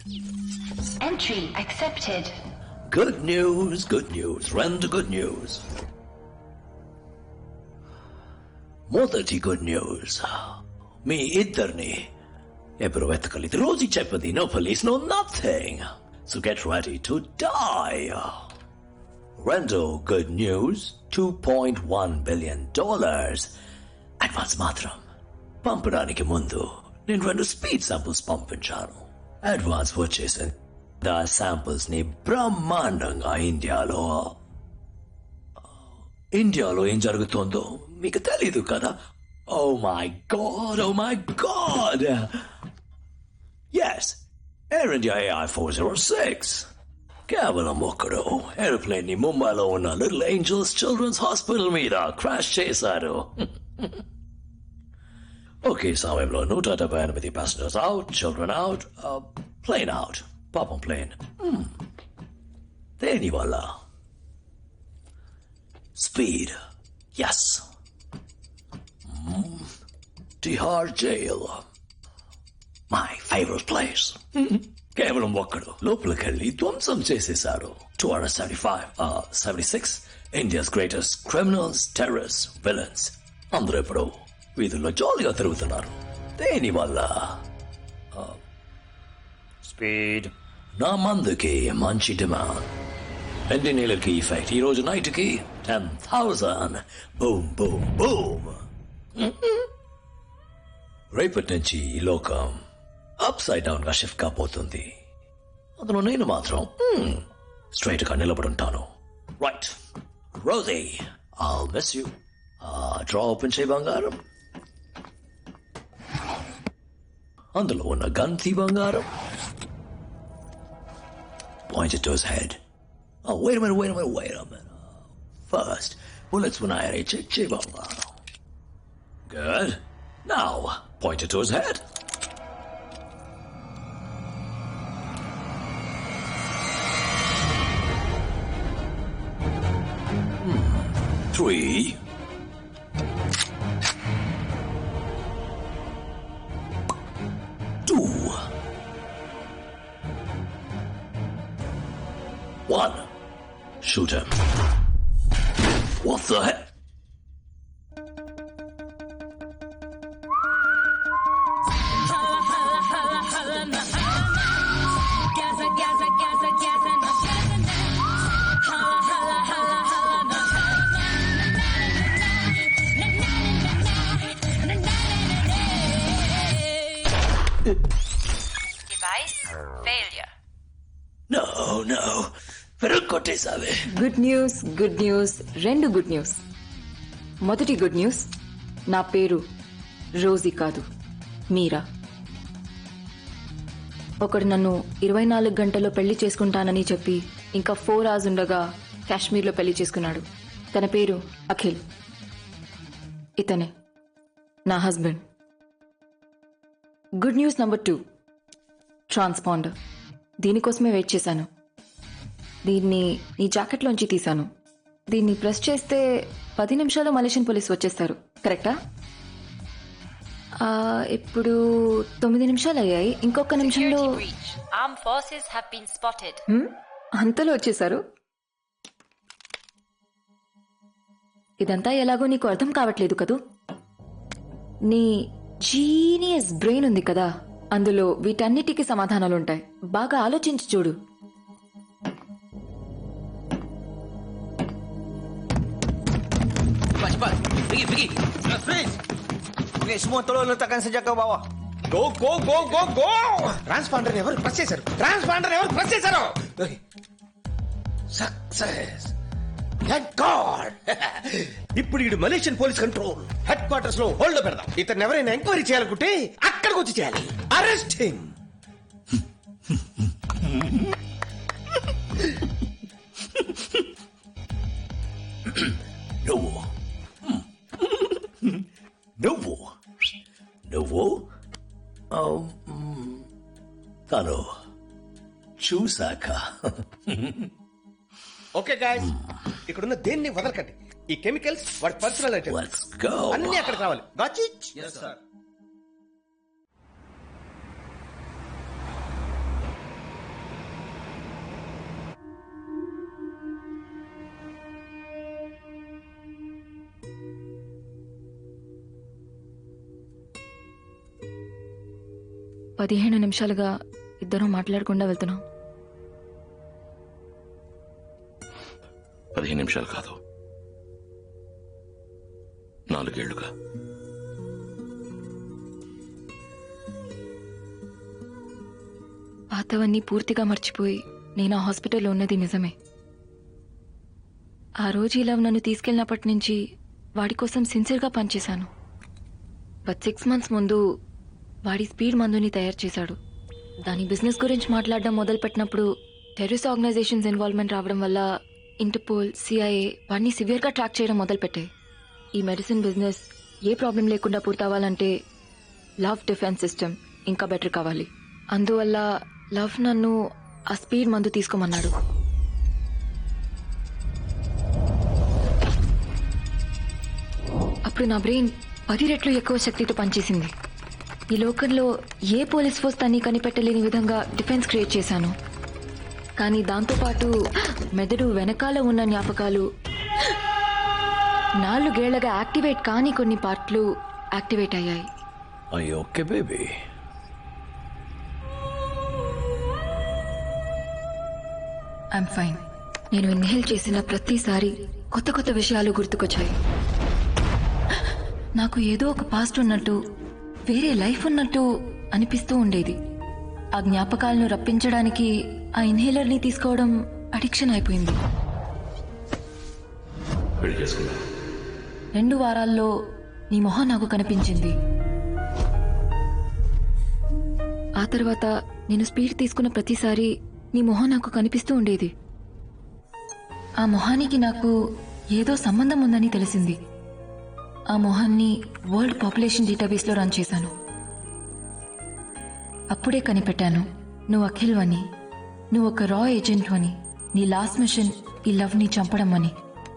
Entry accepted. Good news, good news. Render good news. మొదటి good news, మీ ఇద్దరిని ఎప్పుడు వెతకలేదు. రోజు చెప్పది no police no nothing, so get ready to die. రెండో గుడ్ న్యూస్, $2.1 billion అడ్వాన్స్ మాత్రం. పంపడానికి ముందు నేను 2 స్పీడ్ శాంపుల్స్ పంపించాను. అడ్వాన్స్ వచ్చేసింది. ఆ శాంపుల్స్ ని బ్రహ్మాండంగా ఇండియాలో ఏం జరుగుతుందో మీకు తెలీదు కదా. Oh my God. Yes, Air India AI 406 కేవలం ఒక్కడు ఏరోప్లేన్ ని ముంబైలో ఉన్న లిటిల్ ఏంజల్స్ చిల్డ్రన్స్ హాస్పిటల్ మీద క్రాష్ చేశారు. ఒకే సమయంలో 178 passengers out, children out, plane out. పాపం ప్లేన్. దేని వల్ల? Speed. Yes, Tihar jail, my favourite place. కేవలం ఒక్కడు లోపలికెళ్ళి ధ్వంసం చేసేశారు. 276 India's greatest criminals, terrorist, villains అందరూ ఇప్పుడు వీధుల్లో జాలీగా తిరుగుతున్నారు. దేని వల్ల? స్పీడ్. నా మందుకి మంచి డిమాండ్. 2 నెలలకి ఎఫెక్ట్. ఈ రోజు నైట్కి 10,000. Boom boom boom. రేపటి నుంచి ఈ లోకం అప్సైడ్ డౌన్ గా షిఫ్ట్ కాబోతుంది. అందులో నేను మాత్రం స్ట్రైట్ గా నిలబడుంటాను. Right Rosie, I'll miss you. Drawer open చేయి బంగారం. అందులో ఉన్న గన్ తీ బంగారం. Point it to his head. Oh, wait a minute. First, bullets when I check బంగారం. Good. Now, point it to his head. Three. 2. 1. Shoot him. What the heck? Device failure. No. కొట్టేసావే. Good news, 2 good news. మొదటి good news, నా పేరు Rosie కాదు, మీరా. ఒకడు నన్ను 24 గంటల్లో పెళ్లి చేసుకుంటానని చెప్పి ఇంకా 4 hours ఉండగా కాశ్మీర్లో పెళ్లి చేసుకున్నాడు. తన పేరు అఖిల్. ఇతనే నా husband. Good news number 2, transponder. దీనికోసమే వెయిట్ చేశాను. దీన్ని ఈ జాకెట్లోంచి తీశాను. దీన్ని ప్రెస్ చేస్తే 10 నిమిషాల్లో మలేషియన్ పోలీస్ వచ్చేస్తారు. కరెక్టా? ఇప్పుడు 9 నిమిషాలు అయ్యాయి. ఇంకొక నిమిషంలో అంతలో వచ్చేసారు. ఇదంతా ఎలాగో నీకు అర్థం కావట్లేదు కదూ. నీ జీనియస్ బ్రెయిన్ ఉంది కదా, అందులో వీటన్నిటికీ సమాధానాలుంటాయి. బాగా ఆలోచించి చూడు. Sige, semua tolong letakkan sejak ke bawah. Go! Transponder ఎవరు ప్రెస్ చేశారు? సక్సెస్. Thank God. ఇప్పుడు ఇడు Malaysian police control head quarters లో హోల్డ్ పెడదాం. ఇతను ఎవరైనా ఎంక్వైరీ చేయాలనుకుంటే అక్కడికి వచ్చి చేయాలి. Arrest him. నువ్వు తను చూసాక. ఓకే గాయ్స్, ఇక్కడున్న దేన్ని వదలకండి. ఈ కెమికల్స్ వాడి పర్సనల్ ఐటమ్స్ అన్ని అక్కడికి రావాలి. Got it? yes sir. 15 నిమిషాలుగా ఇద్దరం మాట్లాడకుండా వెళ్తున్నాం. 15 నిమిషాలు కాదు, 4 ఏళ్లుగా. పాతవన్నీ పూర్తిగా మర్చిపోయి నేను ఆ హాస్పిటల్లో ఉన్నది నిజమే. ఆ రోజు ఇలా నన్ను తీసుకెళ్ళినప్పటి నుంచి వాడి కోసం సిన్సియర్గా పనిచేశాను. బట్ 6 months ముందు వాడి స్పీడ్ మందుని తయారు చేశాడు. దాని బిజినెస్ గురించి మాట్లాడడం మొదలుపెట్టినప్పుడు టెర్రరిస్ట్ ఆర్గనైజేషన్స్ ఇన్వాల్వ్మెంట్ రావడం వల్ల ఇంటర్పోల్, CIA వాడిని సివియర్గా ట్రాక్ చేయడం మొదలుపెట్టాయి. ఈ మెడిసిన్ బిజినెస్ ఏ ప్రాబ్లం లేకుండా పూర్తవ్వాలంటే లవ్ డిఫెన్స్ సిస్టమ్ ఇంకా బెటర్ కావాలి. అందువల్ల లవ్ నన్ను ఆ స్పీడ్ మందు తీసుకోమన్నాడు. అప్పుడు నా బ్రెయిన్ 10 రెట్లు ఎక్కువ శక్తితో పనిచేసింది. ఈ లోకంలో ఏ పోలీస్ ఫోర్స్ తన్ని కనిపెట్టలేని విధంగా డిఫెన్స్ క్రియేట్ చేశాను. కానీ దాంతోపాటు మెదడు వెనకాల ఉన్న జ్ఞాపకాలు, 4 ఏళ్లగా యాక్టివేట్ కాని కొన్ని పార్ట్లు యాక్టివేట్ అయ్యాయి. అయ్యో ఓకే బేబీ. I'm fine. నేను ఇన్హేల్ చేసిన ప్రతిసారి కొత్త కొత్త విషయాలు గుర్తుకొచ్చాయి. నాకు ఏదో ఒక పాస్ట్ ఉన్నట్టు, వేరే లైఫ్ ఉన్నట్టు అనిపిస్తూ ఉండేది. ఆ జ్ఞాపకాలను రప్పించడానికి ఆ ఇన్హేలర్ని తీసుకోవడం అడిక్షన్ అయిపోయింది. 2 వారాల్లో నీ మొహం నాకు కనిపించింది. ఆ తర్వాత నేను స్పీడ్ తీసుకున్న ప్రతిసారి నీ మొహం నాకు కనిపిస్తూ ఉండేది. ఆ మొహానికి నాకు ఏదో సంబంధం ఉందని తెలిసింది. ఆ మొహాన్ని వరల్డ్ పాపులేషన్ డేటాబేస్లో రన్ చేశాను. అప్పుడే కనిపెట్టాను, నువ్వు అఖిల్ అని, నువ్వు ఒక రా ఏజెంట్ అని, నీ లాస్ట్ మిషన్ ఈ లవ్ని చంపడం అని.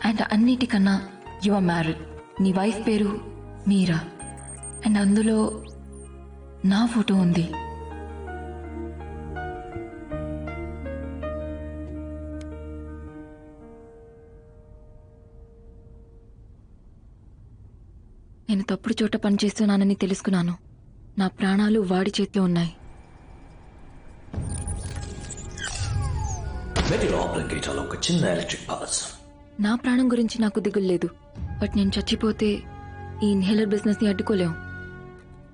అండ్ అన్నిటికన్నా యు ఆర్ మ్యారీడ్. నీ వైఫ్ పేరు మీరా. అండ్ అందులో నా ఫోటో ఉంది. నేను తప్పుడు చోట పనిచేస్తున్నానని తెలుసుకున్నాను. నా ప్రాణాలు వాడి చేతిలో ఉన్నాయి. మెడి లోపల గేటాలో ఒక చిన్న ఎలక్ట్రిక్ పాస్. నా ప్రాణం గురించి నాకు దిగులు లేదు. బట్ నేను చచ్చిపోతే ఈ ఇన్హేలర్ బిజినెస్ ని అడ్డుకోలేం.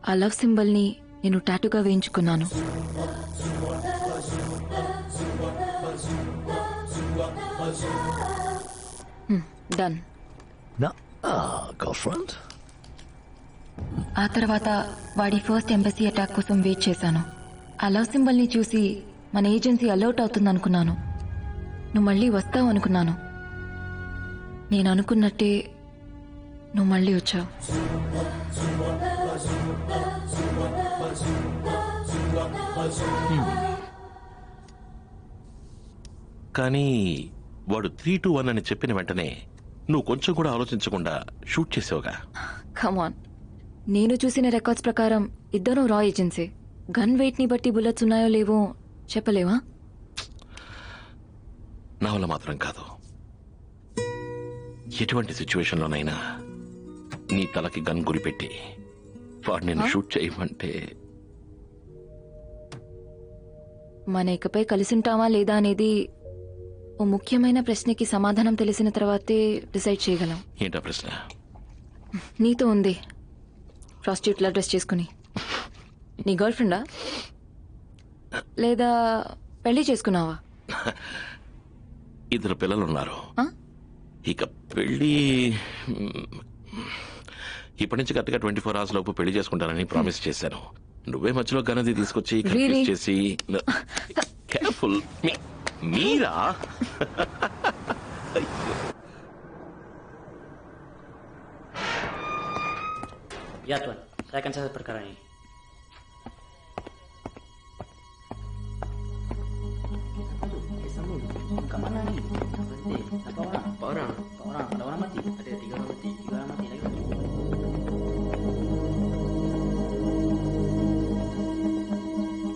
ఆ లవ్ సింబల్ ని నేను టాటూగా వేయించుకున్నాను. డన్. గర్ల్ఫ్రెండ్. ఆ తర్వాత వాడి ఫస్ట్ ఎంబసీ అటాక్ కోసం వెయిట్ చేశాను. ఆ లవ్ సింబల్ ని చూసి మన ఏజెన్సీ అలర్ట్ అవుతుందనుకున్నాను. నువ్వు మళ్ళీ వస్తావు అనుకున్నాను. నేను అనుకున్నట్టే నువ్వు మళ్ళీ వచ్చావు. కానీ వాడు 3-2-1 అని చెప్పిన వెంటనే నువ్వు కొంచెం కూడా ఆలోచించకుండా షూట్ చేసావుగా. కమాన్, నేను చూసిన రికార్డ్స్ ప్రకారం ఇద్దరం రా ఏజెన్సీ. గన్ వెయిట్ ని బట్టి బుల్లెట్స్ ఉన్నాయో లేవో చెప్పలేవా? నా వల్ల మాత్రం కాదు. ఎటువంటి సిచ్యువేషన్లోనైనా నీ తలకి గన్ గురిపెట్టి వాడు నేను షూట్ చేయమంటే మన ఇకపై కలిసుంటామా లేదా అనేది ఓ ముఖ్యమైన ప్రశ్నకి సమాధానం తెలిసిన తర్వాతే డిసైడ్ చేయగలం. ఏంటా ప్రశ్న? నీతో ఉంది, ప్రాస్టిట్యూట్లా డ్రెస్ చేసుకుని. నీ గర్ల్ ఫ్రెండా లేదా పెళ్లి చేసుకున్నావా? 2 పిల్లలున్నారు. ఇక పెళ్లి ఇప్పటి నుంచి కరెక్ట్గా 24 hours లోపు పెళ్లి చేసుకుంటానని ప్రామిస్ చేశాను. నువ్వే మధ్యలో గనది తీసుకొచ్చి కన్ఫ్యూజ్ చేసి. కేర్ఫుల్. మీరా? Ya tuan, saya akan catat perkara ini. Kemana nih?